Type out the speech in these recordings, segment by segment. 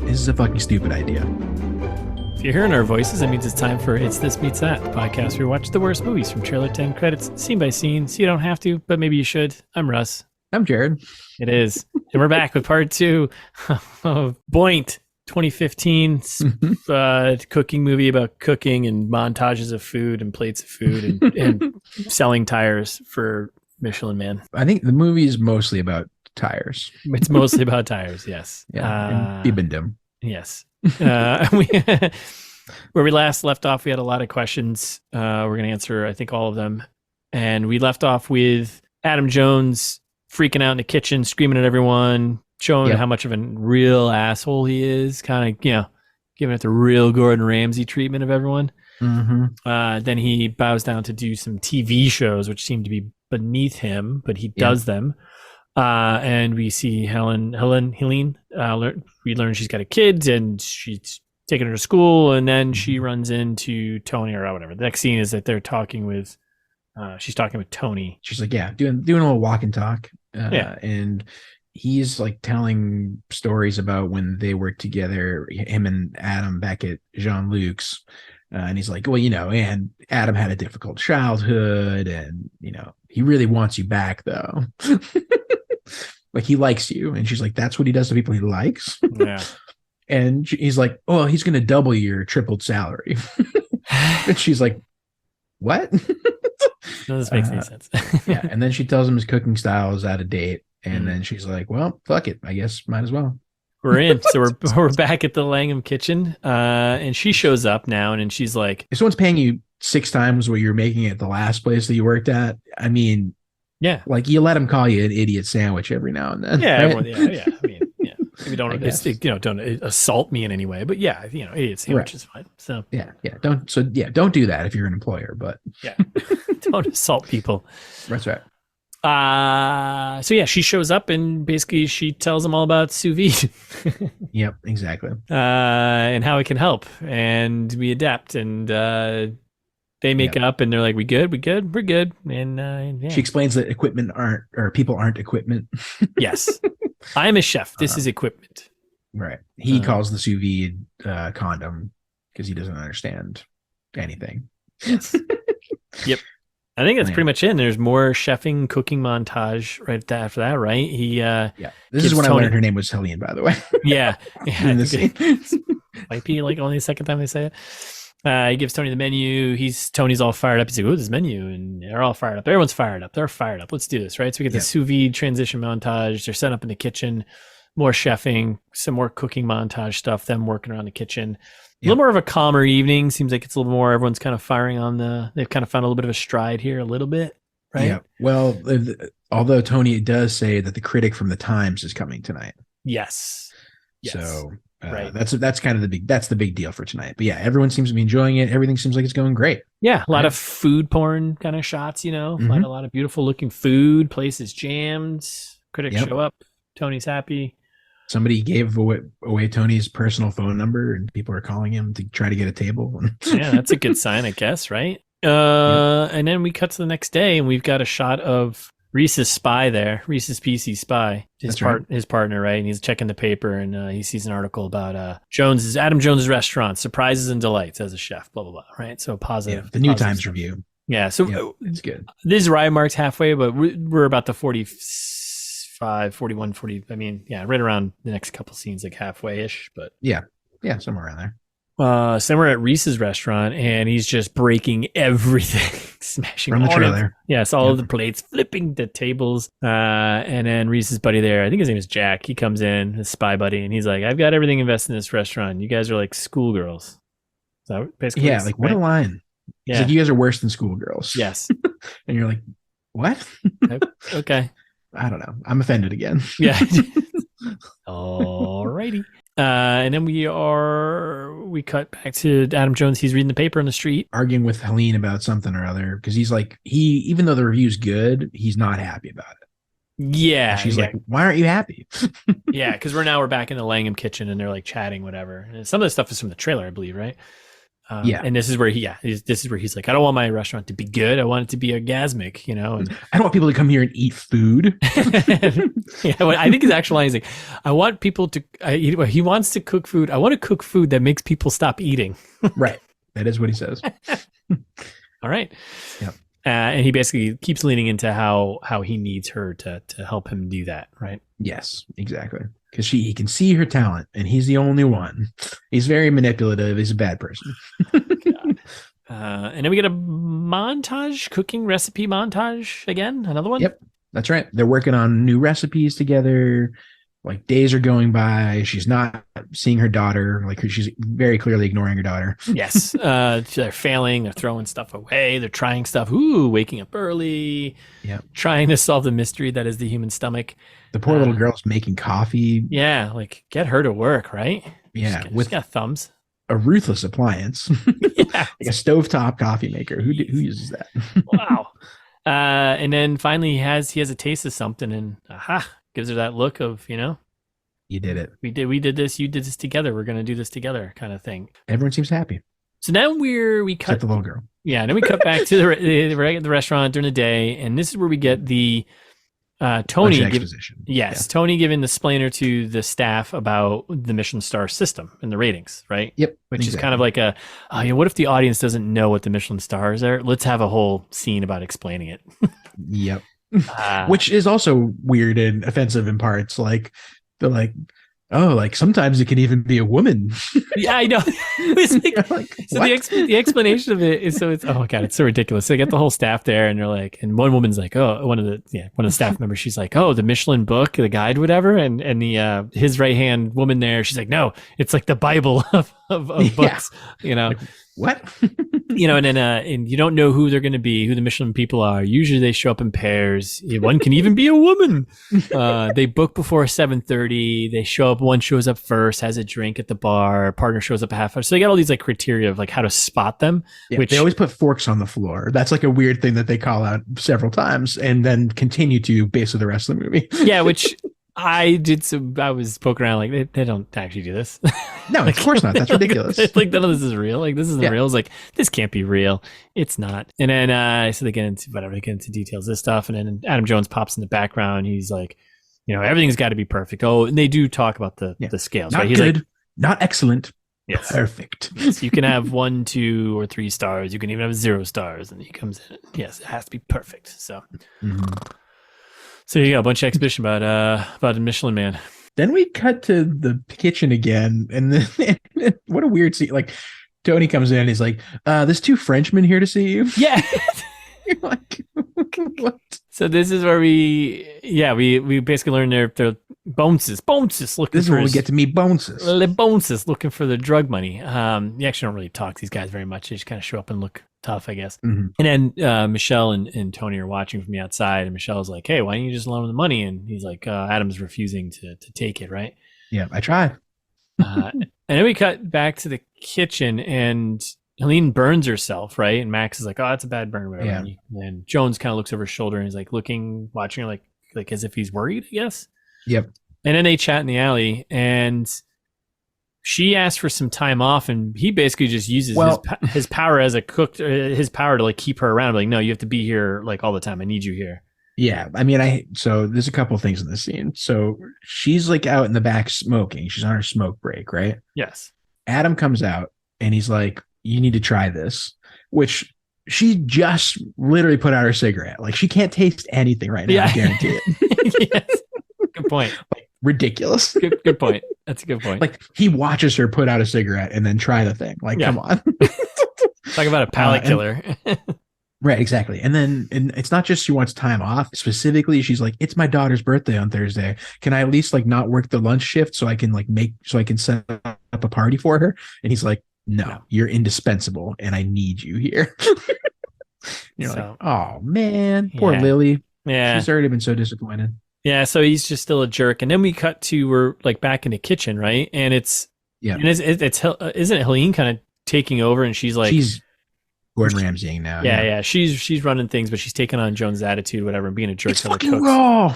This is a fucking stupid idea. If you're hearing our voices, that means it's time for It's This Meets That, the podcast where we watch the worst movies from trailer to end credits, scene by scene, so you don't have to, but maybe you should. I'm Russ. I'm Jared. It is. And we're back with part 2 of Boint, 2015 cooking movie about cooking and montages of food and plates of food and selling tires for Michelin Man. I think the movie is mostly about tires. It's mostly about tires, yes. Yeah, and Bibendum. Yes. Where we last left off, we had a lot of questions. We're going to answer, I think, all of them. And we left off with Adam Jones freaking out in the kitchen, screaming at everyone, showing how much of a real asshole he is, kind of, giving it the real Gordon Ramsay treatment of everyone. Mm-hmm. Then he bows down to do some TV shows, which seem to be beneath him, but he does them. And we see Helene. We learn she's got a kid and she's taking her to school, and then she runs into Tony or whatever. The next scene is that they're talking with. She's talking with Tony. She's like, doing a little walk and talk. And he's like telling stories about when they worked together, him and Adam back at Jean-Luc's. And he's like, well, and Adam had a difficult childhood, and he really wants you back though. Like, he likes you. And she's like, that's what he does to people he likes. Yeah. And he's like, oh, he's going to double your tripled salary. And she's like, what? No, this makes any sense. Yeah. And then she tells him his cooking style is out of date. And then she's like, well, fuck it. I guess might as well. We're in. So we're back at the Langham kitchen. And she shows up now, and she's like, if someone's paying you 6 times what you're making at the last place that you worked at, I mean, yeah, like, you let him call you an idiot sandwich every now and then. Yeah, right? yeah. I mean, yeah. Maybe don't don't assault me in any way, but yeah, idiot sandwich is fine. So don't do that if you're an employer, but don't assault people. That's right. So yeah, she shows up and basically she tells them all about sous vide. Yep, exactly. And how it can help, and we adapt, and they make up, and they're like, we're good. And she explains that people aren't equipment. Yes. I'm a chef. This is equipment. Right. He calls the sous vide condom because he doesn't understand anything. Yes. Yep. I think that's pretty much it. And there's more chefing, cooking montage right after that, right? This is when I learned her name was Helene, by the way. Yeah. In the scene. Might be like only the second time they say it. He gives Tony the menu. Tony's all fired up. He's like, oh, this menu. And they're all fired up. Everyone's fired up. They're fired up. Let's do this, right? So we get the sous vide transition montage. They're set up in the kitchen. More chefing, some more cooking montage stuff, them working around the kitchen. A little more of a calmer evening. Seems like it's a little more, everyone's kind of firing on they've kind of found a little bit of a stride here a little bit, right? Yeah. Well, although Tony does say that the critic from the Times is coming tonight. Yes. So right. That's kind of the big deal for tonight. But yeah, everyone seems to be enjoying it. Everything seems like it's going great. Yeah, a lot of food porn kind of shots, Mm-hmm. a lot of beautiful looking food, places jammed, critics show up, Tony's happy. Somebody gave away Tony's personal phone number, and people are calling him to try to get a table. Yeah, that's a good sign, I guess, right? And then we cut to the next day, and we've got a shot of Rhys's spy there, Rhys's PC spy, his partner, right? And he's checking the paper, and he sees an article about Adam Jones's restaurant, surprises and delights as a chef, blah blah blah, right? So positive. Yeah, the New Times review. Yeah, so it's good. This is Ryan marked halfway, but we're about the 45, 41, 40. I mean, right around the next couple scenes, like halfway ish, but yeah, somewhere around there. So we're at Rhys's restaurant, and he's just breaking everything, smashing from the trailer. All of the plates, flipping the tables. And then Rhys's buddy there, I think his name is Jack. He comes in, his spy buddy, and he's like, "I've got everything invested in this restaurant. You guys are like schoolgirls." So basically, what a line. Yeah, he's like, you guys are worse than schoolgirls. Yes, and you're like, what? Okay, I don't know. I'm offended again. Yeah. Alrighty. And then we cut back to Adam Jones. He's reading the paper on the street, arguing with Helene about something or other, because he's like, even though the review's good, he's not happy about it. Yeah. And she's like, why aren't you happy? Yeah, because we're back in the Langham kitchen, and they're like chatting, whatever. And some of the stuff is from the trailer, I believe, right? And this is where he's like, I don't want my restaurant to be good. I want it to be orgasmic, And I don't want people to come here and eat food. I think his actual line is like, I want people to. He wants to cook food. I want to cook food that makes people stop eating. Right. That is what he says. All right. Yep. And he basically keeps leaning into how he needs her to help him do that, right? Yes, exactly. Because he can see her talent, and he's the only one. He's very manipulative. He's a bad person. And then we get a cooking recipe montage again. Another one. Yep, that's right. They're working on new recipes together. Like days are going by. She's not seeing her daughter. Like she's very clearly ignoring her daughter. Yes. They're failing. They're throwing stuff away. They're trying stuff. Ooh, waking up early. Yeah. Trying to solve the mystery that is the human stomach. The poor little girl's making coffee. Yeah. Like get her to work, right? Yeah. She's got thumbs. A ruthless appliance. Yeah. Like a stovetop coffee maker. Who uses that? Wow. And then finally he has a taste of something and gives her that look of, you did it. We did this. You did this together. We're going to do this together kind of thing. Everyone seems happy. So now we cut except the little girl. Yeah. And then we cut back to the restaurant during the day. And this is where we get the Tony exposition. Tony giving the splainer to the staff about the Michelin star system and the ratings, right? Yep. Which is kind of like what if the audience doesn't know what the Michelin stars are? Let's have a whole scene about explaining it. Yep. Which is also weird and offensive in parts. Like they're like, oh, like sometimes it can even be a woman. Yeah, I know. The explanation of it is it's oh god, it's so ridiculous. So they get the whole staff there, and they're like, and one woman's like, one of the staff members, she's like, oh, the Michelin book, the guide, whatever, and the his right hand woman there, she's like, no, it's like the Bible of books, Like, what? And then and you don't know who they're going to be, who the Michelin people are. Usually they show up in pairs. One can even be a woman. They book before 7:30. They show up. One shows up first, has a drink at the bar. Partner shows up a half hour. So they got all these like criteria of like how to spot them. Yeah, which they always put forks on the floor. That's like a weird thing that they call out several times and then continue to basically the rest of the movie. Yeah, which I was poking around like they don't actually do this. No, of course not. That's ridiculous. Like none of this is real. Like this isn't real. It's like this can't be real. It's not. And then so they get into details of this stuff. And then Adam Jones pops in the background. He's like, everything's got to be perfect. Oh, and they do talk about the scales. Not right? He's good, like, not excellent. Yes. Perfect. Yes, you can have 1, 2, or 3 stars. You can even have 0 stars. And he comes in. Yes, it has to be perfect. So. Mm-hmm. So you got a bunch of exposition about a Michelin man. Then we cut to the kitchen again, and then what a weird scene. Like Tony comes in, and he's like, "There's 2 Frenchmen here to see you." Yeah. You're like, what? So this is where we basically learn their boneses looking. This is where we get to meet boneses. The boneses looking for the drug money. You actually don't really talk to these guys very much. They just kind of show up and look tough, I guess. Mm-hmm. And then Michelle and Tony are watching from the outside, and Michelle's like, "Hey, why don't you just loan him the money?" And he's like, "Adam's refusing to take it, right?" Yeah, I tried. And then we cut back to the kitchen, and Helene burns herself, right? And Max is like, "Oh, that's a bad burn," whatever. Yeah. And Jones kind of looks over his shoulder and he's like watching her like as if he's worried, I guess. Yep. And then they chat in the alley, and she asked for some time off, and he basically just uses his power as a cook, his power to like keep her around. Like, no, you have to be here like all the time. I need you here. Yeah, I mean, so there's a couple of things in this scene. So she's like out in the back smoking. She's on her smoke break, right? Yes. Adam comes out and he's like, "You need to try this," which she just literally put out her cigarette. Like she can't taste anything right now. Yeah. I guarantee it. Yes. Good point. Like, ridiculous. Good point. That's a good point. Like he watches her put out a cigarette and then try the thing. Like, come on. Talk about a palate killer. Right, exactly. And it's not just she wants time off. Specifically, she's like, "It's my daughter's birthday on Thursday. Can I at least like not work the lunch shift so I can set up a party for her?" And he's like, No, you're indispensable and I need you here. You're like, oh man, poor Lily. Yeah. She's already been so disappointed. Yeah, so he's just still a jerk. And then we cut to we're like back in the kitchen, right? And it's isn't it Helene kind of taking over, and she's Gordon Ramsaying now. Yeah. She's running things, but she's taking on Jones' attitude, whatever, and being a jerk. It's fucking raw.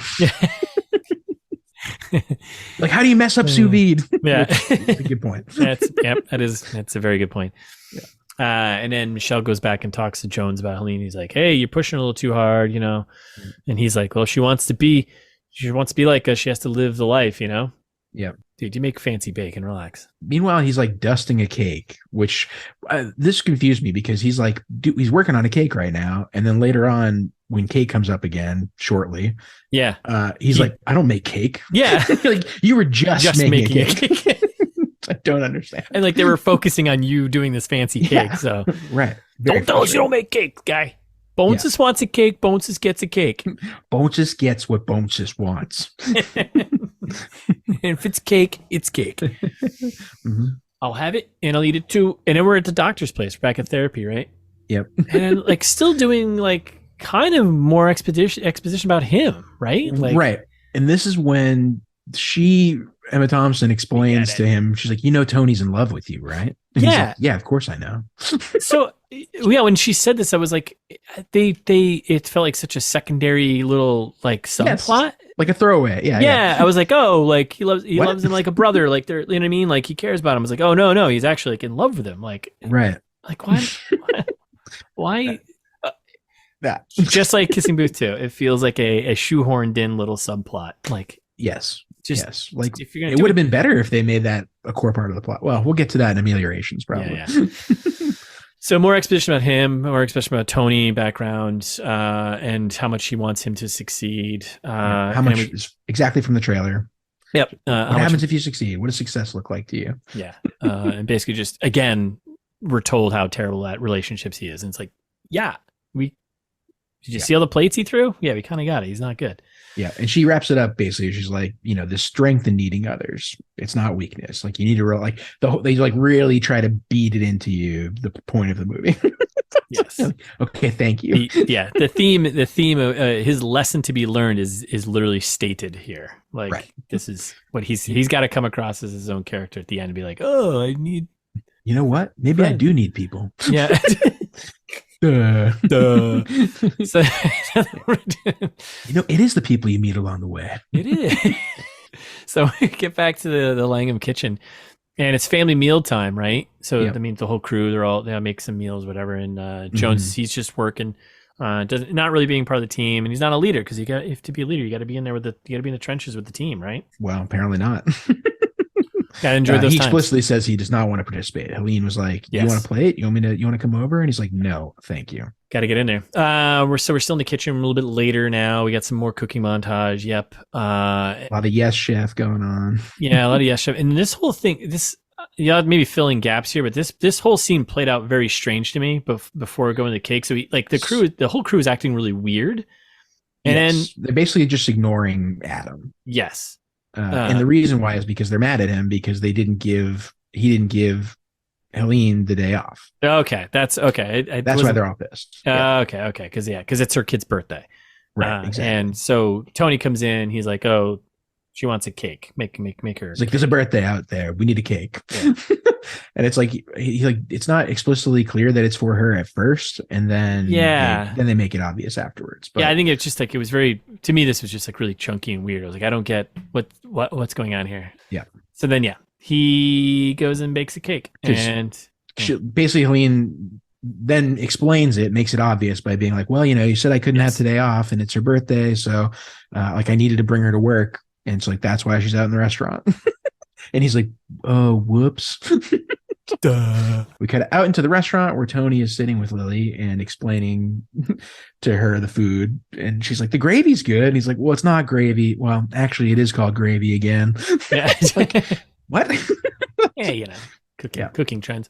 Like, how do you mess up sous vide? Yeah, that's a good point. That's a very good point. And then Michelle goes back and talks to Jones about Helene. He's like, "Hey, you're pushing a little too hard, you know." And he's like, "Well, she wants to be like us. She has to live the life, you know." Yeah. Dude, you make fancy bacon. Relax. Meanwhile, he's like dusting a cake, which this confused me because he's like, he's working on a cake right now. And then later on, when cake comes up again shortly, he's like, I don't make cake. Yeah. Like, you were just making a cake. I don't understand. And like they were focusing on you doing this fancy cake. So right. Don't tell us you don't make cake, guy. Bonesus wants a cake. Bonesus gets a cake. Bonesus gets what Bonesus wants. And if it's cake, it's cake. Mm-hmm. I'll have it and I'll eat it too. And then we're at the doctor's place. We're back at therapy, right? Yep. And like still doing like kind of more exposition about him, right? Like, right. And this is when Emma Thompson explains to him, she's like, you know, Tony's in love with you, right? And he's like, yeah, of course I know. So yeah, when she said this, I was like, it felt like such a secondary little like subplot. Yes. Like a throwaway. Yeah. I was like, oh, like he loves him like a brother. Like they're, you know what I mean? Like he cares about him. I was like, oh no, he's actually like in love with him. Like, right. Like why? That just like Kissing Booth 2, it feels like a shoehorned in little subplot. Like, yes. Like if you're gonna it would have been better if they made that a core part of the plot. Well, we'll get to that in Ameliorations probably. Yeah. So more exposition about him, more exposition about Tony background, and how much he wants him to succeed. How much exactly from the trailer. Yep. What happens if you succeed? What does success look like to you? Yeah. And basically just, again, we're told how terrible at relationships he is. And it's like, did you see all the plates he threw? Yeah, we kind of got it. He's not good. Yeah. And she wraps it up basically. She's like, you know, the strength in needing others. It's not weakness. Like you need to they like really try to beat it into you, the point of the movie. Yes. Okay. Thank you. The theme of his lesson to be learned is literally stated here. Like This is what he's got to come across as his own character at the end and be like, oh, I need. You know what? Maybe I do need people. Yeah. Duh. So, you know, it is the people you meet along the way. It is. So we get back to the Langham kitchen, and it's family meal time, right? So I mean, the whole crew, they make some meals, whatever. And Jones, he's just working, not really being part of the team, and he's not a leader because if to be a leader, you got to be in there you got to be in the trenches with the team, right? Well, apparently not. Gotta enjoy those he times. explicitly says he does not want to participate. Helene was like, you want to play it? You want to come over? And he's like, no, thank you. Got to get in there. We're still in the kitchen a little bit later now. We got some more cooking montage. Yep. A lot of yes chef going on. Yeah, a lot of yes chef. And this whole thing, maybe filling gaps here, but this whole scene played out very strange to me before going to the cake. So the whole crew is acting really weird. And then they're basically just ignoring Adam. Yes. And the reason why is because they're mad at him because he didn't give Helene the day off. Okay, that's okay. That's why they're all pissed. Okay, because it's her kid's birthday, right? Exactly. And so Tony comes in. He's like, "Oh, she wants a cake. Make her." It's like there's a birthday out there. We need a cake. Yeah. And it's like it's not explicitly clear that it's for her at first, and then they make it obvious afterwards. But I think it's just like it was very, to me, this was just like really chunky and weird. I was like, I don't get what's going on here. Yeah. So then he goes and bakes a cake, and basically Helene then explains it, makes it obvious by being like, well, you know, you said I couldn't have today off, and it's her birthday, so I needed to bring her to work, and it's like that's why she's out in the restaurant. And he's like, oh, whoops. Duh. We cut out into the restaurant where Tony is sitting with Lily and explaining to her the food. And she's like, the gravy's good. And he's like, well, it's not gravy. Well, actually, it is called gravy again. Yeah. Like, what? Yeah, you know, cooking trends.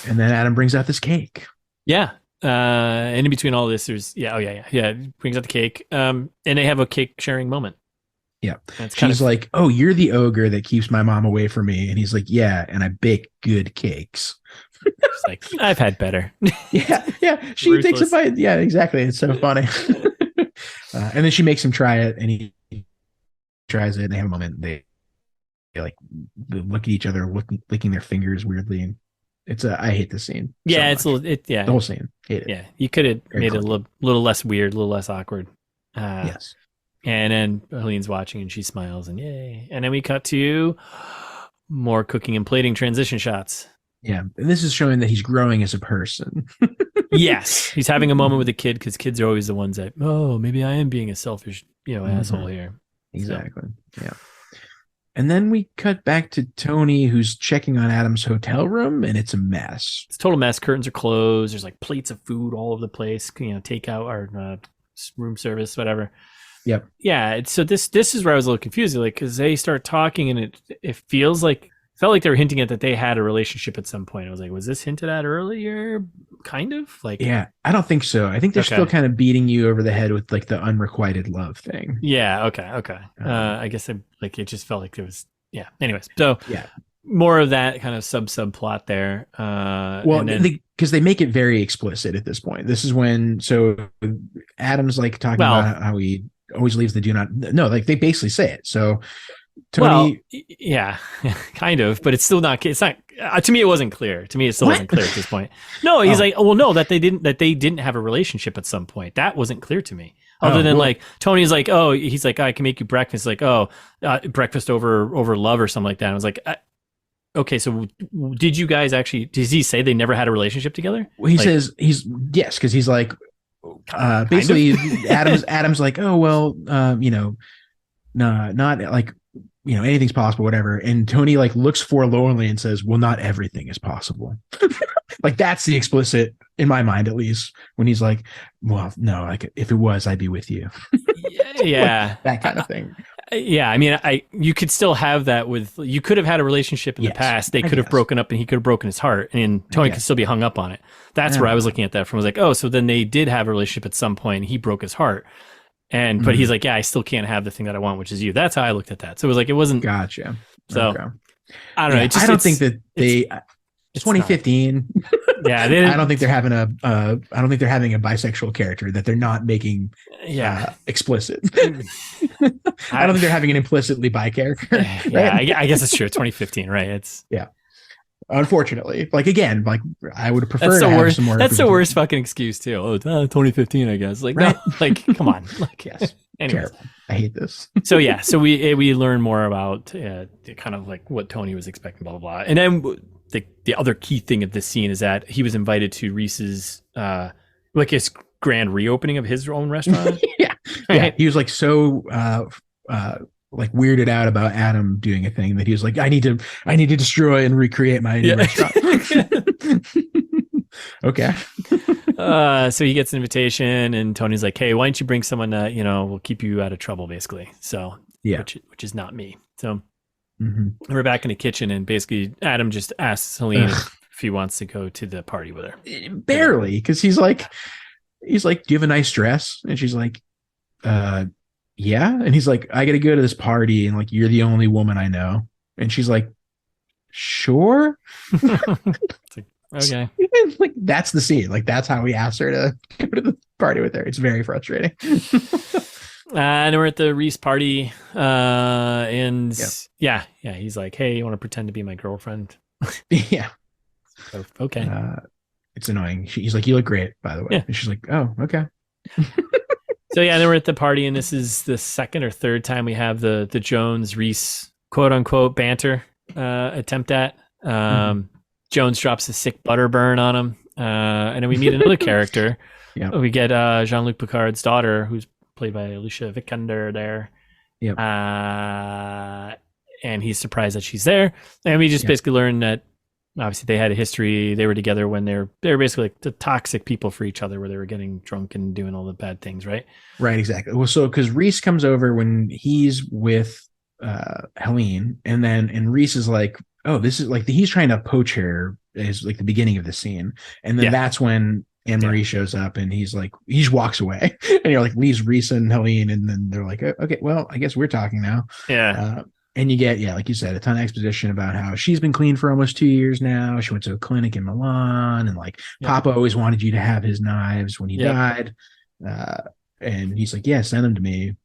And then Adam brings out this cake. Yeah. And in between all this, there's, brings out the cake. And they have a cake sharing moment. Yeah. She's like, oh, you're the ogre that keeps my mom away from me. And he's like, yeah, and I bake good cakes. She's like, I've had better. Yeah. She Ruthless. takes a bite. Yeah, exactly. It's so funny. And then she makes him try it, and he tries it, and they have a moment. They like look at each other, licking their fingers weirdly. And I hate this scene. Yeah, so the whole scene. Hate it. Yeah, you could have made it a little less weird, a little less awkward. Yes. And then Helene's watching and she smiles and yay. And then we cut to more cooking and plating transition shots. Yeah. And this is showing that he's growing as a person. Yes. He's having a moment with a kid because kids are always the ones that, oh, maybe I am being a selfish, asshole here. Exactly. So. Yeah. And then we cut back to Tony, who's checking on Adam's hotel room, and it's a mess. It's a total mess. Curtains are closed. There's like plates of food all over the place, takeout or room service, whatever. Yep. Yeah. So this is where I was a little confused, like, because they start talking and it felt like they were hinting at that they had a relationship at some point. I was like, was this hinted at earlier? Kind of like, yeah, I don't think so. I think they're still kind of beating you over the head with like the unrequited love thing. Yeah. Okay. I guess it just felt like there was, yeah. Anyways. So yeah, more of that kind of subplot there. Well, because they make it very explicit at this point. This is when, so Adam's like talking about how he always leaves the like they basically say it. So Tony, yeah, kind of, but it's still not. It's not. To me, it wasn't clear. To me, it still wasn't clear at this point. No, he's like, well, no, that they didn't have a relationship at some point. That wasn't clear to me. Other than like Tony's like, oh, he's like, I can make you breakfast. Like, breakfast over love or something like that. I was like, okay, so did you guys actually? Does he say they never had a relationship together? Well, he says yes, because he's like, basically, Adam's like, oh well, not like. Anything's possible, whatever. And Tony like looks forlornly and says, well, not everything is possible. Like that's the explicit in my mind, at least, when he's like, well, no, like if it was, I'd be with you. Yeah. Like, that kind of thing. Yeah. I mean, you could still have that you could have had a relationship in the past. They could have broken up and he could have broken his heart and Tony could still be hung up on it. That's where I was looking at that from. I was like, oh, so then they did have a relationship at some point and he broke his heart. But he's like, yeah, I still can't have the thing that I want, which is you. That's how I looked at that. So it was like, it wasn't. Gotcha. So I don't know. I don't think that it's 2015. Yeah. I don't think they're having a bisexual character that they're not making explicit. I don't think they're having an implicitly bi character. Right? Yeah. I guess it's true. 2015, right? It's unfortunately, like again, like I would prefer to have some more. That's the worst fucking excuse too. Oh, 2015, I guess. Like, right? No, like, come on. Like, yes. Anyways. I hate this. So we learn more about kind of like what Tony was expecting, blah blah blah. And then the other key thing of this scene is that he was invited to Rhys's like his grand reopening of his own restaurant. Yeah. He was like so like weirded out about Adam doing a thing that he was like, I need to destroy and recreate my new restaurant. Okay. So he gets an invitation and Tony's like, hey, why don't you bring someone that, will keep you out of trouble, basically. So which is not me. So we're back in the kitchen and basically Adam just asks Helene if he wants to go to the party with her. Barely, because he's like, do you have a nice dress? And she's like, yeah. And he's like, I got to go to this party and like, you're the only woman I know. And she's like, sure. Okay. Like that's the scene. Like that's how we asked her to go to the party with her. It's very frustrating. And we're at the Rhys party. And he's like, hey, you want to pretend to be my girlfriend? Yeah. So, okay. It's annoying. He's like, you look great, by the way. Yeah. And she's like, oh, okay. So then we're at the party, and this is the second or third time we have the Jones Rhys quote unquote banter attempt at. Jones drops a sick butter burn on him, and then we meet another character. Yeah, we get Jean-Luc Picard's daughter, who's played by Alicia Vikander there. Yep. And he's surprised that she's there, and we just basically learn that obviously they had a history. They were together when they were basically like the toxic people for each other, where they were getting drunk and doing all the bad things, right? Right, exactly. Well, so because Rhys comes over when he's with Helene, and Rhys is like, oh, this is like he's trying to poach her is like the beginning of the scene, and then that's when Anne-Marie shows up, and he just walks away, and you're like, leaves Rhys and Helene, and then they're like, okay, well, I guess we're talking now. Yeah. And you get, like you said, a ton of exposition about how she's been clean for almost 2 years now. She went to a clinic in Milan, and like Papa always wanted you to have his knives when he died. And he's like, yeah, send them to me.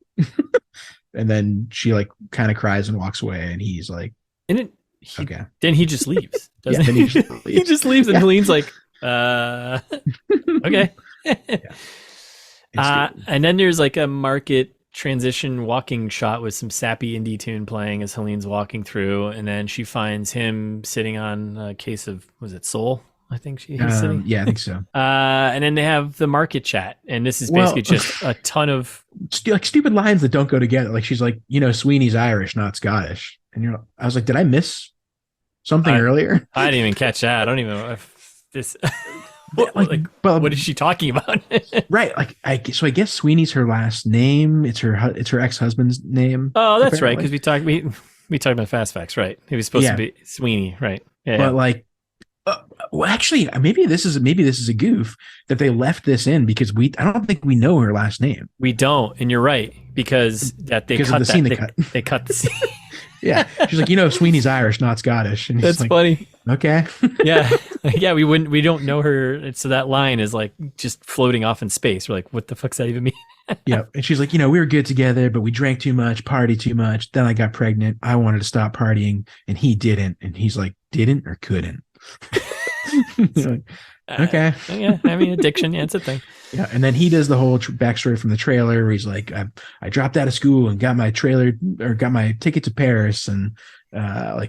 And then she like kind of cries and walks away, and he's like, okay. Then he just leaves. Doesn't he? He just leaves, and Helene's like, okay. And then there's like a market transition walking shot with some sappy indie tune playing as Helene's walking through, and then she finds him sitting on a case of, was it Soul? I think he's sitting. Yeah, I think so. And then they have the market chat, and this is basically just a ton of like stupid lines that don't go together. Like she's like, Sweeney's Irish, not Scottish, and I was like, did I miss something earlier? I didn't even catch that. I don't even know if this. What is she talking about? Right. I guess Sweeney's her last name. It's her ex-husband's name. Oh, that's apparently. Right. Because we talked about Fast Facts, right? He was supposed to be Sweeney, right? Yeah. But like, well, actually, maybe this is a goof that they left this in because I don't think we know her last name. We don't, and you're right because they cut the scene. Yeah, she's like, Sweeney's Irish, not Scottish. And that's like, funny. Okay. yeah. We don't know her, so that line is like just floating off in space. We're like, what the fuck's that even mean? Yeah, and she's like, we were good together, but we drank too much, partied too much. Then I got pregnant. I wanted to stop partying, and he didn't. And he's like, didn't or couldn't. Like, okay. Yeah, I mean, addiction. Yeah, it's a thing. Yeah, and then he does the whole backstory from the trailer where he's like, I dropped out of school and got my ticket to Paris and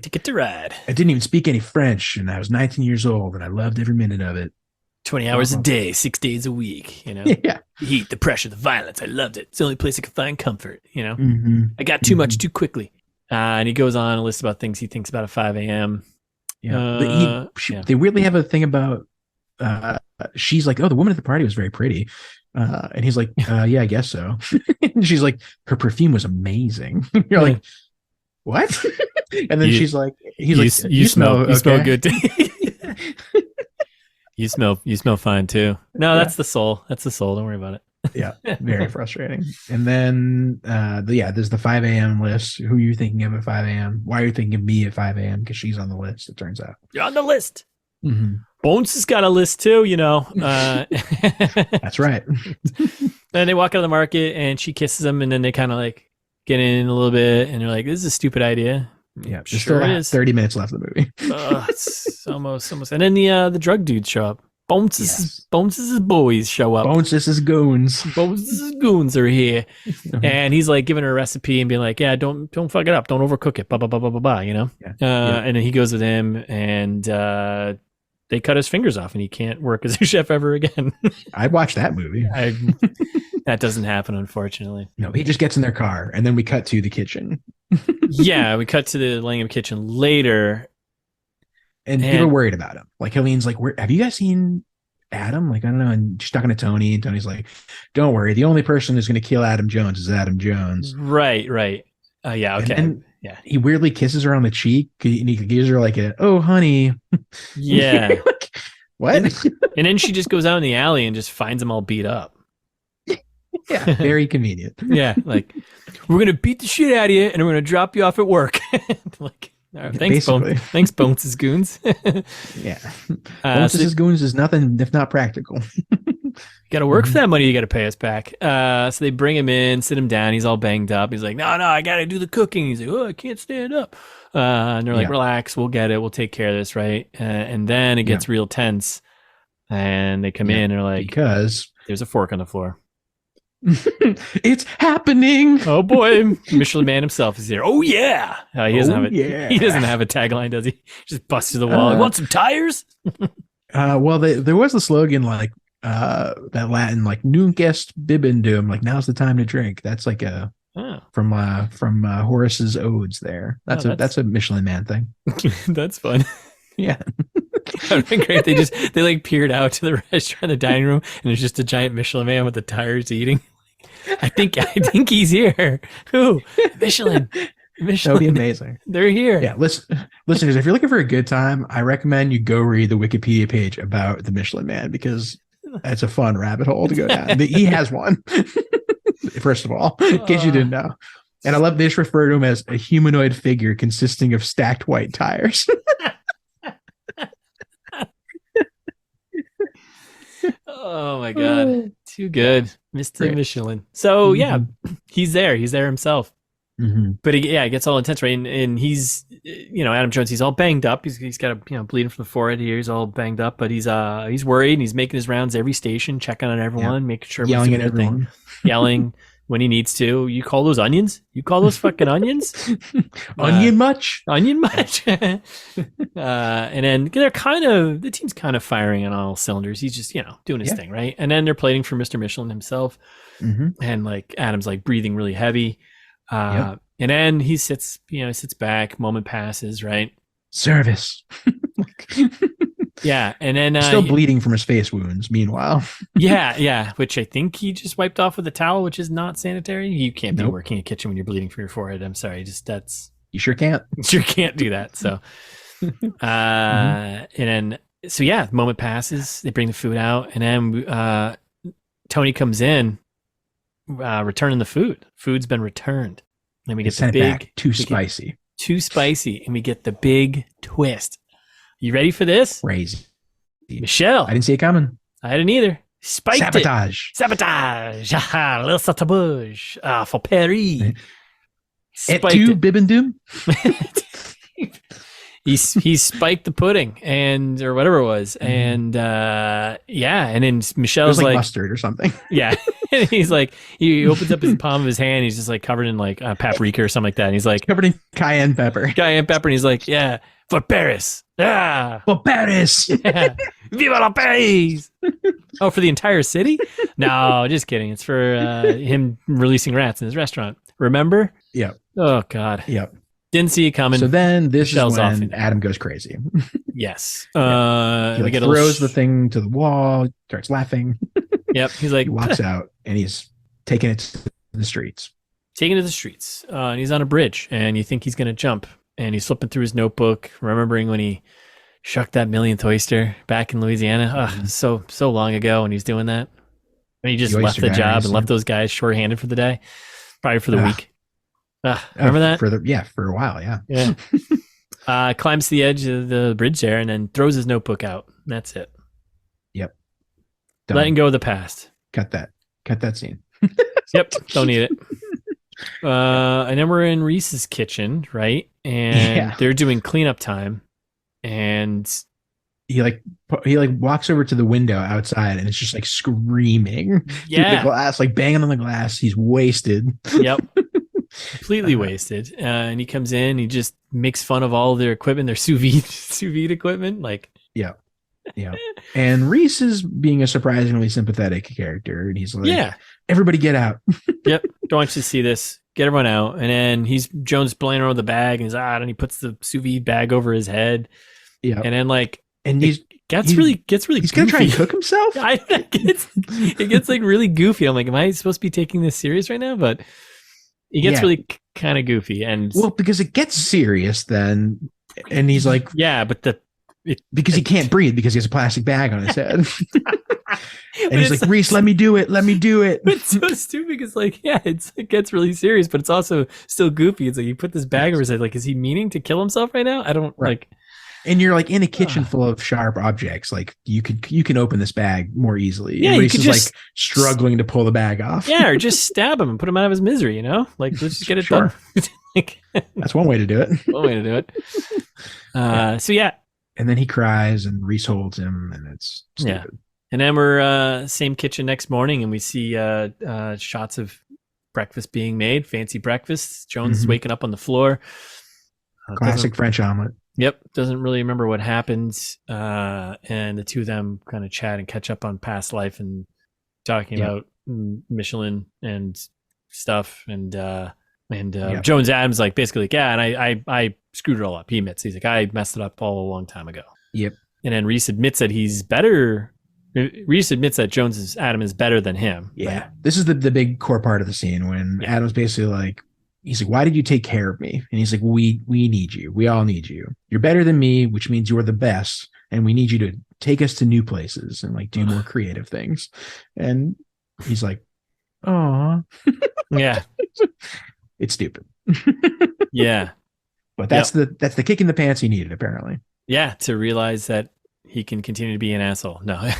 ticket to ride. I didn't even speak any French and I was 19 years old and I loved every minute of it. 20 hours a day, 6 days a week, Yeah. The heat, the pressure, the violence. I loved it. It's the only place I could find comfort, Mm-hmm. I got too much too quickly. And he goes on a list about things he thinks about at 5 a.m. Yeah. They weirdly have a thing about she's like, oh, the woman at the party was very pretty. And he's like, yeah, I guess so. And she's like, her perfume was amazing. You're like, what? And then she's like, you smell good. You smell fine too. No, that's the soul. That's the soul. Don't worry about it. Yeah. Very frustrating. And then, there's the 5 a.m. list. Who are you thinking of at 5 a.m.? Why are you thinking of me at 5 a.m.? Because she's on the list, it turns out. You're on the list. Mm-hmm. Bones has got a list too, That's right. Then they walk out of the market and she kisses him, and then they kind of like get in a little bit, and they're like, "This is a stupid idea." Yeah, there's still 30 minutes left of the movie. It's almost. And then the drug dudes show up. Bones' boys show up. Bones' goons. Bones' goons are here, and he's like giving her a recipe and being like, "Yeah, don't fuck it up, don't overcook it." Blah blah blah blah blah blah. And then he goes with him, and they cut his fingers off, and he can't work as a chef ever again. I'd watch that movie. That doesn't happen, unfortunately. No, he just gets in their car, and then we cut to the kitchen. Yeah, we cut to the Langham kitchen later. And people are worried about him. Like, Helene's like, have you guys seen Adam? Like, I don't know. And she's talking to Tony, and Tony's like, don't worry. The only person who's going to kill Adam Jones is Adam Jones. Right. Yeah, okay. And he weirdly kisses her on the cheek, and he gives her like oh, honey. Yeah. Like, what? And then she just goes out in the alley and just finds them all beat up. Yeah, very convenient. Yeah, like, we're going to beat the shit out of you, and we're going to drop you off at work. Like, all right, thanks, Bones. Thanks, Bones' goons. Yeah. Bones' goons is nothing if not practical. You got to work for that money. You got to pay us back. So they bring him in, sit him down. He's all banged up. He's like, no, I got to do the cooking. He's like, oh, I can't stand up. And they're like, relax. We'll get it. We'll take care of this, right? And then it gets real tense. And they come in and they're like, because there's a fork on the floor. It's happening. Oh boy, Michelin Man himself is here. Oh yeah. He doesn't have a tagline, does he? Just busts through the wall. Want some tires? Well, there was a slogan like that Latin, like "Nunc est bibendum," like now's the time to drink. That's like from Horace's Odes. There, that's a Michelin Man thing. That's fun. Yeah. That would be great. They like peered out to the restaurant, the dining room, and there's just a giant Michelin Man with the tires eating. I think he's here. Who? Michelin. That would be amazing. They're here. Yeah, listeners, if you're looking for a good time, I recommend you go read the Wikipedia page about the Michelin Man, because it's a fun rabbit hole to go down. He has one, first of all, in case you didn't know. And I love they just refer to him as a humanoid figure consisting of stacked white tires. Oh my God. Too good. Mr. Great. Michelin. So yeah, he's there himself. Mm-hmm. But he gets all intense, right? And he's, Adam Jones, he's all banged up. He's got a, bleeding from the forehead here. He's all banged up, but he's worried, and he's making his rounds every station, checking on everyone, making sure yelling at everyone, yelling, when he needs to. You call those onions? You call those fucking onions? Onion much? Onion much? And then the team's kind of firing on all cylinders. He's just, doing his thing, right? And then they're plating for Mr. Michelin himself. And like Adam's like breathing really heavy. And then he sits back, moment passes, right? Service. Yeah, and then still bleeding from his face wounds. Meanwhile, yeah, which I think he just wiped off with a towel, which is not sanitary. You can't be working a kitchen when you're bleeding from your forehead. I'm sorry, you sure can't. Sure can't do that. So, and then the moment passes. They bring the food out, and then Tony comes in, returning the food. Food's been returned. Then we get the big too spicy, and we get the big twist. You ready for this? Crazy. Michelle. I didn't see it coming. I didn't either. Spiked Sabotage. Sabotage. Little sabotage. For Paris. Et tu, Bibendum? he spiked the pudding or whatever it was. And and then Michelle's like mustard or something. Yeah. And he's like, he opens up his palm of his hand. He's just like covered in like paprika or something like that. And he's like, covered in cayenne pepper. And he's like, yeah, for Paris. Yeah. For Paris. Yeah. Viva la Paris. Oh, for the entire city? No, just kidding. It's for him releasing rats in his restaurant. Remember? Yep. Oh, God. Yep. Didn't see it coming. So then this Michelle's is when Adam goes crazy. Yes. He throws the thing to the wall, starts laughing. Yep. He's like, he walks out and he's taking it to the streets. And he's on a bridge and you think he's going to jump. And he's flipping through his notebook, remembering when he shucked that millionth oyster back in Louisiana. So long ago when he was doing that. And he just left the job and left those guys shorthanded for the day. Probably for the week. Remember that? For a while, yeah. Yeah. Climbs to the edge of the bridge there and then throws his notebook out. That's it. Yep. Done. Letting go of the past. Cut that scene. Yep. Don't need it. And then we're in Rhys's kitchen, right? And they're doing cleanup time. And he walks over to the window outside and it's just like screaming. Yeah. The glass, like banging on the glass. He's wasted. Yep. Completely wasted. And he comes in, he just makes fun of all their equipment, their sous vide equipment. Like, yeah. And Rhys is being a surprisingly sympathetic character. And he's like, everybody get out. Yep. Don't want you to see this. Get everyone out. And then Jones playing around with the bag and he's out and he puts the sous vide bag over his head. Yeah. And then it gets really he's goofy. Gonna try and cook himself. It gets like really goofy. I'm like, am I supposed to be taking this serious right now? But it gets really kind of goofy. And because it gets serious then. And he's like, but because he can't breathe because he has a plastic bag on his head. And he's like, Rhys, let me do it. It's so stupid. It's like, it gets really serious, but it's also still goofy. It's like, you put this bag over his head. Like, is he meaning to kill himself right now? I don't like. And you're like in a kitchen full of sharp objects. Like you can open this bag more easily. Yeah, and Rhys is like struggling to pull the bag off. Yeah, or just stab him and put him out of his misery. Like, let's just get it done. That's one way to do it. And then he cries and Rhys holds him and it's stupid. Yeah. And then we're same kitchen next morning and we see shots of breakfast being made, fancy breakfast. Jones is waking up on the floor. Classic French omelet. Yep. Doesn't really remember what happens. And the two of them kind of chat and catch up on past life and talking about Michelin and stuff. And Jones Adams like basically like, and I screwed it all up. He admits, he's like, I messed it up all a long time ago. Yep. And then Rhys admits that he's better. Rhys admits that Adam is better than him. Yeah. Right? This is the big core part of the scene when Adam's basically like, he's like, why did you take care of me? And he's like, we need you. We all need you. You're better than me, which means you're the best. And we need you to take us to new places and like do more creative things. And he's like, oh, yeah, it's stupid. Yeah. But that's the kick in the pants he needed, apparently. Yeah. To realize that he can continue to be an asshole. No,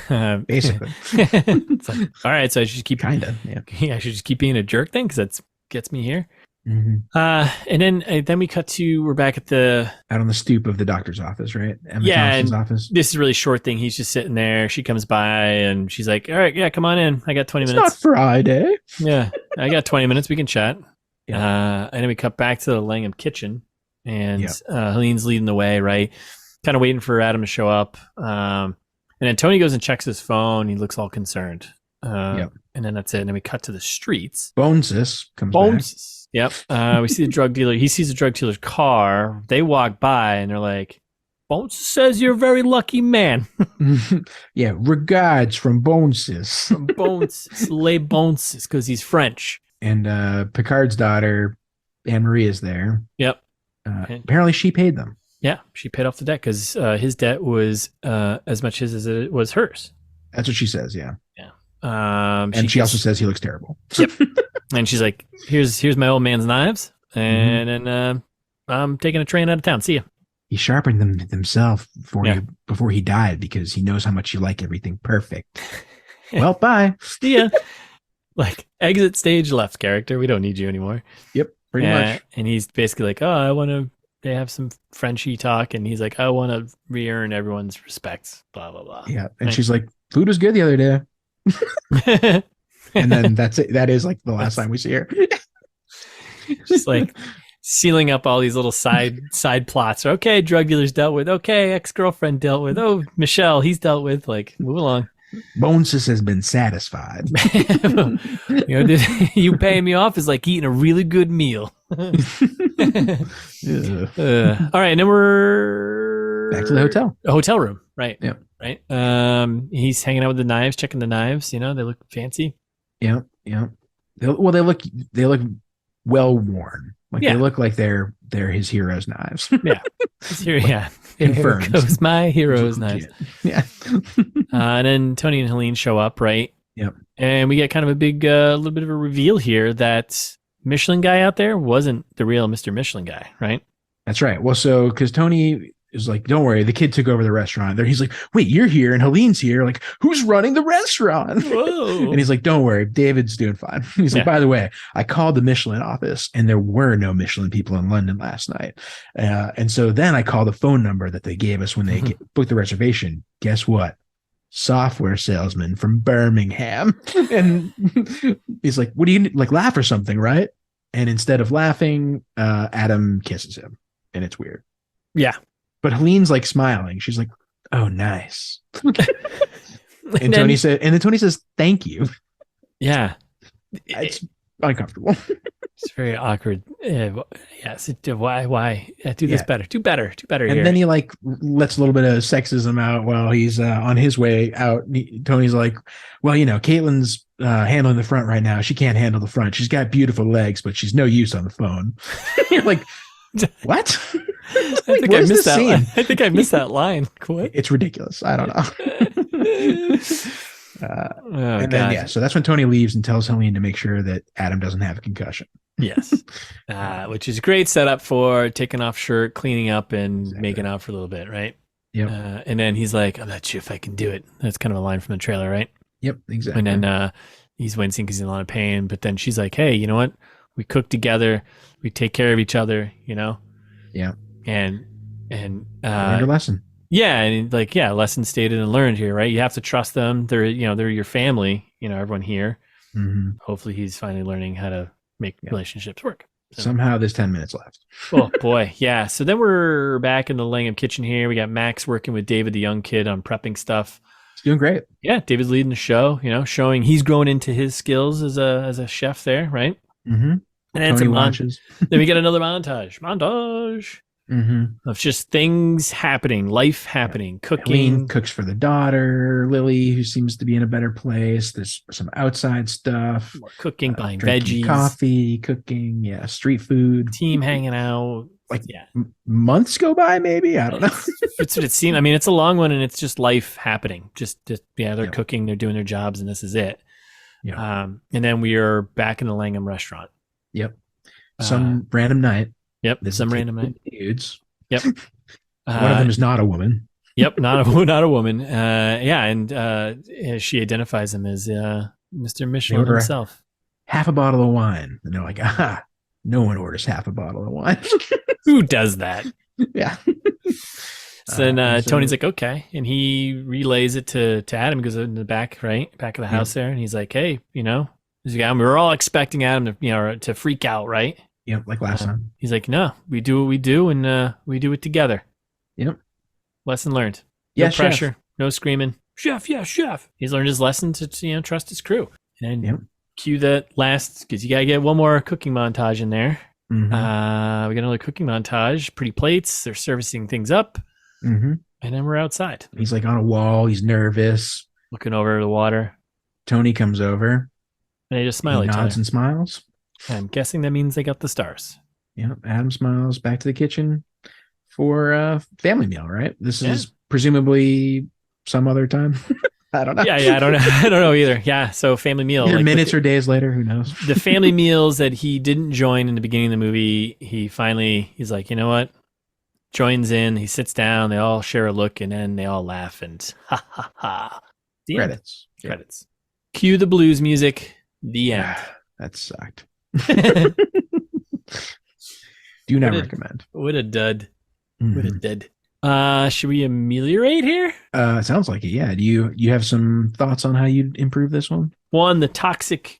basically. It's like, all right. So I should keep I should just keep being a jerk then. Cause that's gets me here. And then we cut to, we're back at out on the stoop of the doctor's office, right? Emma yeah, Thompson's and office. this is a really short thing. He's just sitting there. She comes by and she's like, all right, yeah, come on in. I got 20 minutes. It's not Friday. Yeah, I got 20 minutes. We can chat. Yeah. And then we cut back to the Langham kitchen, and Helene's leading the way, right? Kind of waiting for Adam to show up. And then Tony goes and checks his phone. He looks all concerned. And then that's it. And then we cut to the streets. Bonesis comes back. Yep. We see the drug dealer. He sees the drug dealer's car. They walk by and they're like, Bones says you're a very lucky man. Yeah. Regards from Bonesis. From Bonesis. Les Bonesis, because he's French. And Picard's daughter, Anne Marie, is there. Yep. Apparently she paid them. Yeah. She paid off the debt because his debt was as much as it was hers. That's what she says. Yeah. Yeah. And she also says he looks terrible. Yep. And she's like, here's my old man's knives. And then I'm taking a train out of town. See ya. He sharpened them himself before he died because he knows how much you like everything perfect. Well, bye. See ya. Like, exit stage left, character. We don't need you anymore. Yep, pretty much. And he's basically like, oh, I want to have some Frenchy talk. And he's like, I want to re-earn everyone's respect. Blah, blah, blah. Yeah. And she's like, food was good the other day. And then that's it. That is like the last time we see her. Just like sealing up all these little side plots. Okay, drug dealers dealt with. Okay, ex-girlfriend dealt with. Oh, Michelle, he's dealt with. Like, move along. Bonesis has been satisfied. You paying me off is like eating a really good meal. All right, and then we're back to the hotel. A hotel room, right? Yeah. Right. He's hanging out with the knives, checking the knives. You know, they look fancy. Yeah. They look well worn. Like they look like they're his hero's knives. Yeah. Confirmed. Here goes my hero's knives. Yeah. And then Tony and Helene show up, right? Yep. And we get kind of a big, little bit of a reveal here that Michelin guy out there wasn't the real Mr. Michelin guy, right? That's right. Well, so because Tony is like, don't worry, the kid took over the restaurant. There, he's like, wait, you're here, and Helene's here. Like, who's running the restaurant? Whoa. And he's like, don't worry, David's doing fine. He's like, by the way, I called the Michelin office, and there were no Michelin people in London last night. And so then I called the phone number that they gave us when they booked the reservation. Guess what? Software salesman from Birmingham. And he's like, what do you like? Laugh or something, right? And instead of laughing, Adam kisses him, and it's weird. Yeah. But Helene's like smiling. She's like, "Oh, nice." And Tony says, "Thank you." Yeah, it's uncomfortable. It's very awkward. Yes. Why? Do this better. Do better. And here. then he like lets a little bit of sexism out while he's on his way out. Tony's like, "Well, Caitlin's handling the front right now. She can't handle the front. She's got beautiful legs, but she's no use on the phone." You're like, what? I think I missed that line. I think I missed that line. What? It's ridiculous. I don't know. And then, so that's when Tony leaves and tells Helene to make sure that Adam doesn't have a concussion. Yes. Which is a great setup for taking off shirt, cleaning up, and making out for a little bit, right? Yep. And then he's like, I'm not sure if I can do it. That's kind of a line from the trailer, right? Yep, exactly. And then he's wincing because he's in a lot of pain. But then she's like, hey, you know what? We cook together. We take care of each other, Yeah. And learned a lesson. Yeah, and lesson stated and learned here, right? You have to trust them. They're your family. Everyone here. Mm-hmm. Hopefully, he's finally learning how to make relationships work. So. Somehow, there's 10 minutes left. Oh boy, yeah. So then we're back in the Langham kitchen here. We got Max working with David, the young kid, on prepping stuff. He's doing great. Yeah, David's leading the show. showing he's grown into his skills as a chef there, right? Mm-hmm. And then some montages. Then we get another montage. Of just things happening, life happening, cooking. Helene cooks for the daughter, Lily, who seems to be in a better place. There's some outside stuff. More cooking, buying veggies. Coffee, cooking, street food. Team hanging out. Months go by, maybe? I don't know. It's what it seems. I mean, it's a long one, and it's just life happening. They're cooking, they're doing their jobs, and this is it. Yeah. And then we are back in the Langham restaurant. Yep. Some random night. Yep. Some random night. Dudes. Yep. One of them is not a woman. Yep. Not a woman. And she identifies him as Mr. Michelin himself. Half a bottle of wine. And they're like, No one orders half a bottle of wine. Who does that? Yeah. So then Tony's like, okay. And he relays it to Adam. He goes in the back, back of the house there. And he's like, hey, we were all expecting Adam to freak out, right? Yeah, like last time. He's like, no, we do what we do, and we do it together. Yep. Lesson learned. No Yeah, pressure, chef. no screaming. Chef, yeah, chef. He's learned his lesson to trust his crew. And cue that last, because you got to get one more cooking montage in there. Mm-hmm. We got another cooking montage. Pretty plates. They're servicing things up. Mm-hmm. And then we're outside. He's like on a wall. He's nervous. Looking over the water. Tony comes over. And they just smile at each nods other. and smiles. I'm guessing that means they got the stars. Yeah. Adam smiles back to the kitchen for a family meal, right? This is presumably some other time. I don't know. Yeah. I don't know. I don't know either. Yeah. So family meal. Either minutes or days later, who knows? The family meals that he didn't join in the beginning of the movie, he's like, you know what? Joins in. He sits down. They all share a look, and then they all laugh and ha ha ha. The end. Credits. Cue the blues music. The end. That sucked. Do not recommend. What a dud. What a dud. Should we ameliorate here? Sounds like it. Yeah. Do you have some thoughts on how you'd improve this one? One, the toxic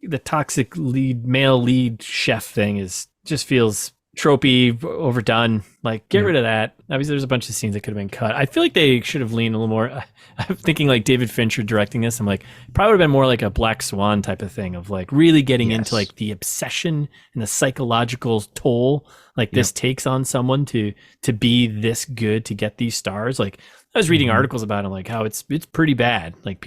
male lead chef thing just feels tropey, overdone. Like, get rid of that. Obviously, there's a bunch of scenes that could have been cut. I feel like they should have leaned a little more. I'm thinking like David Fincher directing this. I'm like, probably would have been more like a Black Swan type of thing of like really getting into like the obsession and the psychological toll like this takes on someone to be this good to get these stars. Like, I was reading articles about it, like how it's pretty bad. Like,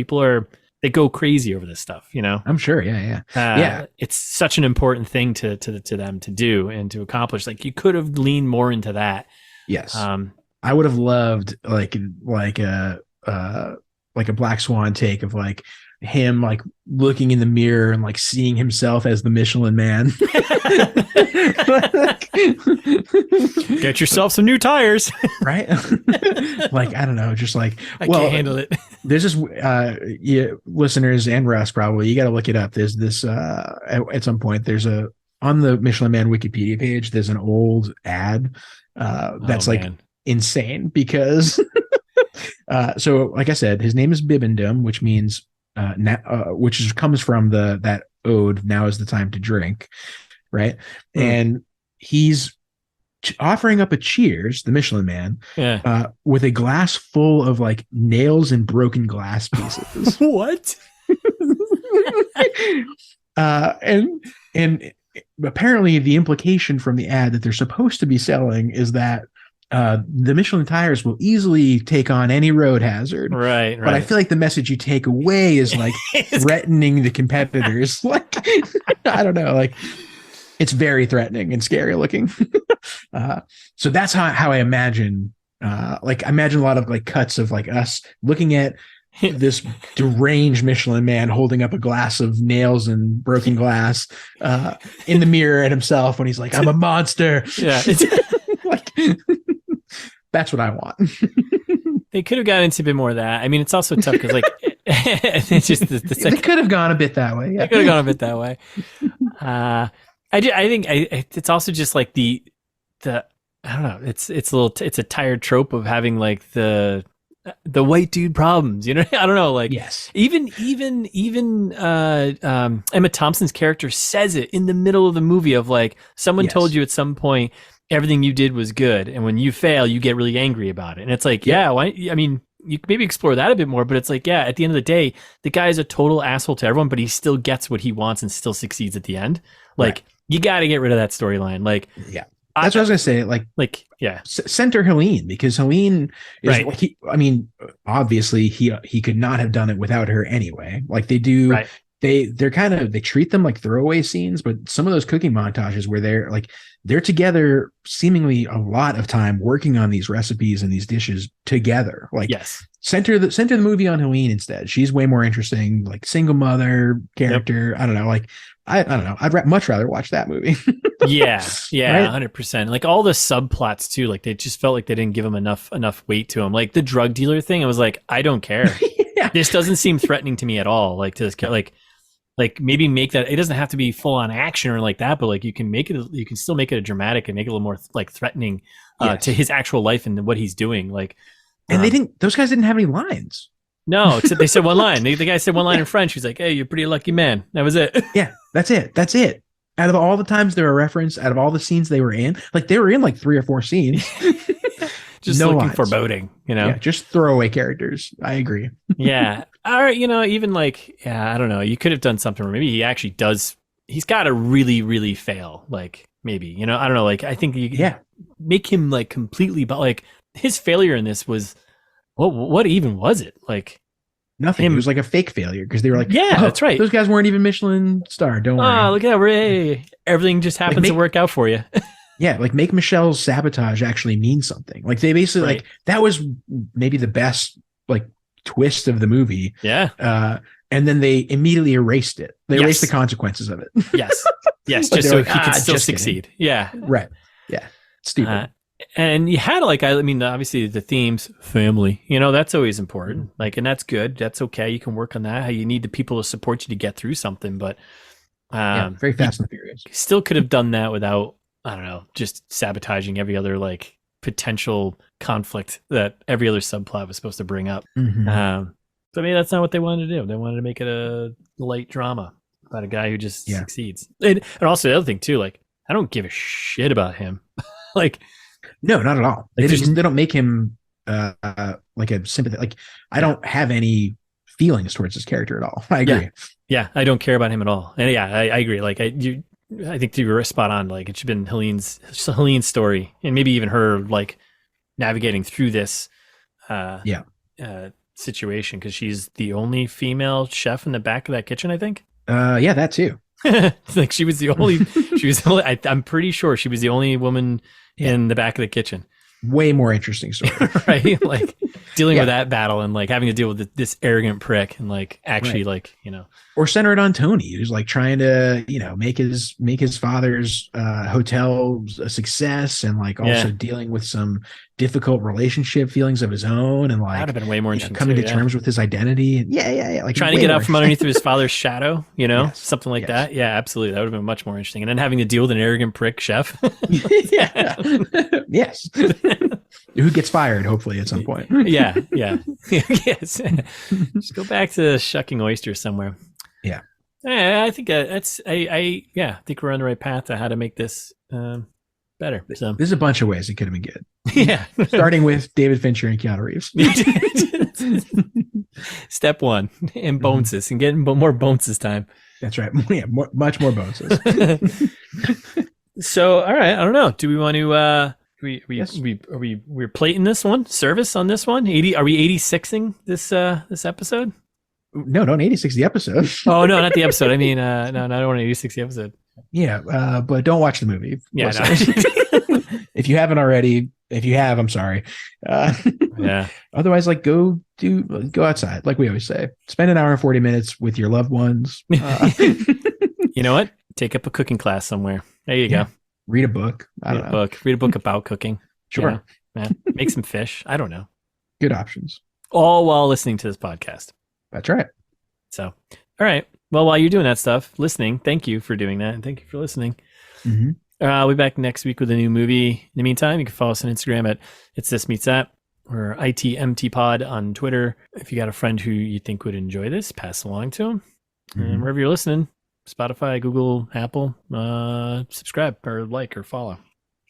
they go crazy over this stuff, I'm sure. Yeah. It's such an important thing to them to do and to accomplish. Like, you could have leaned more into that. Yes. I would have loved like a Black Swan take of like him like looking in the mirror and like seeing himself as the Michelin Man. Get yourself some new tires. Right? Like, I don't know, just like I can't handle it. There's this listeners and Russ, probably, you got to look it up. There's this at some point on the Michelin Man Wikipedia page, there's an old ad that's insane because so like I said, his name is Bibendum, which means which comes from that ode, now is the time to drink, right? And he's offering up a cheers, the Michelin Man, with a glass full of like nails and broken glass pieces. What? And apparently the implication from the ad that they're supposed to be selling is that the Michelin tires will easily take on any road hazard. Right. But I feel like the message you take away is like threatening the competitors. Like, I don't know, like it's very threatening and scary looking. So that's how I imagine, I imagine a lot of like cuts of like us looking at this deranged Michelin Man holding up a glass of nails and broken glass in the mirror at himself when he's like, I'm a monster. Yeah. Like, that's what I want. They could have gotten into a bit more of that. I mean, it's also tough because like it's just they could have gone a bit that way. Yeah. They could have gone a bit that way. I think it's also just like the I don't know. It's a tired trope of having like the white dude problems. I don't know. Like, yes. Even Emma Thompson's character says it in the middle of the movie of like someone told you at some point everything you did was good, and when you fail, you get really angry about it. And it's like, why? I mean, you could maybe explore that a bit more, but it's like, at the end of the day, the guy is a total asshole to everyone, but he still gets what he wants and still succeeds at the end. Like, you got to get rid of that storyline. Like, that's what I was gonna say. Center Helene, because Helene is obviously he could not have done it without her anyway. Like they do. Right. They treat them like throwaway scenes, but some of those cooking montages where they're together seemingly a lot of time working on these recipes and these dishes together. Like, center the movie on Helene instead. She's way more interesting, like single mother character. Yep. I don't know. Like, I don't know. I'd much rather watch that movie. Yeah, 100%. Like all the subplots too. Like they just felt like they didn't give him enough weight to him. Like the drug dealer thing, I was like, I don't care. This doesn't seem threatening to me at all. Like to this, like Like maybe make that, it doesn't have to be full on action or like that, but like you can still make it a dramatic and make it a little more like threatening to his actual life and what he's doing. Like, and those guys didn't have any lines. No, except they said one line. The guy said one line in French. He's like, "Hey, you're a pretty lucky man." That was it. Yeah, that's it. Out of all the times they were referenced, out of all the scenes they were in, like they were in like 3 or 4 scenes. Just looking lines. Foreboding, Yeah, just throwaway characters. I agree. Yeah. All right, even like, I don't know. You could have done something where maybe he actually does. He's got to really, really fail. Like maybe, I don't know. Like I think you make him like completely, but like his failure in this was. What even was it? Like nothing. It was like a fake failure because they were like, that's right. Those guys weren't even Michelin star. Don't worry. Oh, look at that. Everything just happens to work out for you. Yeah, like make Michelle's sabotage actually mean something. Like they basically like that was maybe the best like twist of the movie. Yeah. And then they immediately erased it. They erased the consequences of it. Yes. Just so he could still succeed. Kidding. Yeah. Right. Yeah. Stupid. And you had like, I mean, obviously the themes, family, that's always important. Like, and that's good. That's okay. You can work on that. How you need the people to support you to get through something, but very Fast and Furious. Still could have done that without, I don't know, just sabotaging every other like potential conflict that every other subplot was supposed to bring up. Mm-hmm. But maybe that's not what they wanted to do. They wanted to make it a light drama about a guy who just succeeds. And also the other thing too, like I don't give a shit about him. Like. No, not at all. They don't make him like a sympathy. Like I don't have any feelings towards this character at all. I agree. Yeah, I don't care about him at all. And I agree. Like I think you were spot on. Like it should have been Helene's story, and maybe even her like navigating through this situation because she's the only female chef in the back of that kitchen. I think. Yeah, that too. Like she was the only. I'm pretty sure she was the only woman in the back of the kitchen. Way more interesting story. Right? Like dealing with that battle and like having to deal with this arrogant prick and like actually like, or center it on Tony, who's like trying to, make his father's hotel a success and like also dealing with some difficult relationship feelings of his own and like that'd have been way more interesting coming to terms with his identity. And like trying to get out from underneath his father's shadow, something like that. Yeah, absolutely. That would have been much more interesting. And then having to deal with an arrogant prick chef. Yes. Who gets fired, hopefully, at some point. Yeah. Yes. Just go back to shucking oysters somewhere. Yeah. I think I think we're on the right path to how to make this better. So there's a bunch of ways it could have been good. Yeah. Starting with David Fincher and Keanu Reeves. Step 1, and bonuses, and getting more bonuses time. That's right. Yeah, much more bonuses. So, all right. I don't know. Do we want to? We're plating this one. Service on this one. 80. Are we 86ing this episode? No, don't 86 the episode. Oh no, not the episode. I mean, no, I don't want to 86 the episode. Yeah, but don't watch the movie. Yeah. No. If you haven't already, if you have, I'm sorry. Yeah. Otherwise, like go outside, like we always say. Spend an hour and 40 minutes with your loved ones. You know what? Take up a cooking class somewhere. There you go. Read a book. Read a book about cooking. Sure. Make some fish. I don't know. Good options. All while listening to this podcast. That's right. So, all right. Well, while you're doing that stuff, listening, thank you for doing that. And thank you for listening. Mm-hmm. I'll be back next week with a new movie. In the meantime, you can follow us on Instagram at It's This Meets That or ITMT Pod on Twitter. If you got a friend who you think would enjoy this, pass along to them. Mm-hmm. And wherever you're listening, Spotify, Google, Apple, subscribe or like or follow.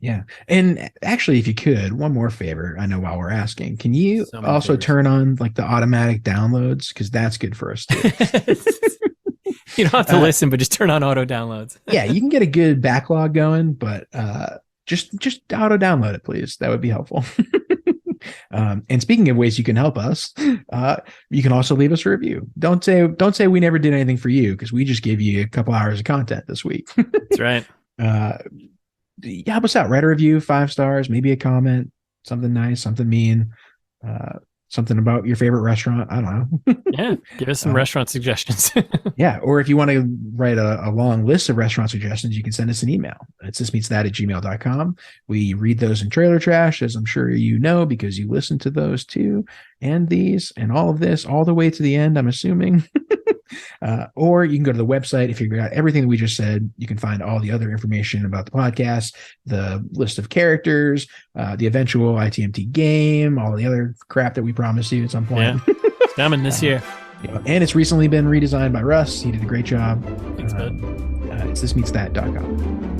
Yeah. And actually, if you could, one more favor, I know while we're asking, can you also turn on like the automatic downloads? Because that's good for us too. You don't have to listen, but just turn on auto downloads. Yeah, you can get a good backlog going, but just auto download it, please. That would be helpful. And speaking of ways you can help us, you can also leave us a review. Don't say we never did anything for you because we just gave you a couple hours of content this week. That's right. Help us out. Write a review, 5 stars, maybe a comment, something nice, something mean, something about your favorite restaurant. I don't know. Yeah, give us some restaurant suggestions. Yeah, or if you want to write a long list of restaurant suggestions, you can send us an email. It's thismeetsthat@gmail.com. We read those in Trailer Trash, as I'm sure you know, because you listen to those too, and these, and all of this, all the way to the end, I'm assuming. Or you can go to the website. If you got everything that we just said, you can find all the other information about the podcast, the list of characters, the eventual ITMT game, all the other crap that we promised you at some point. Yeah. It's coming this year. And it's recently been redesigned by Russ. He did a great job. Thanks, bud. It's thismeetsthat.com.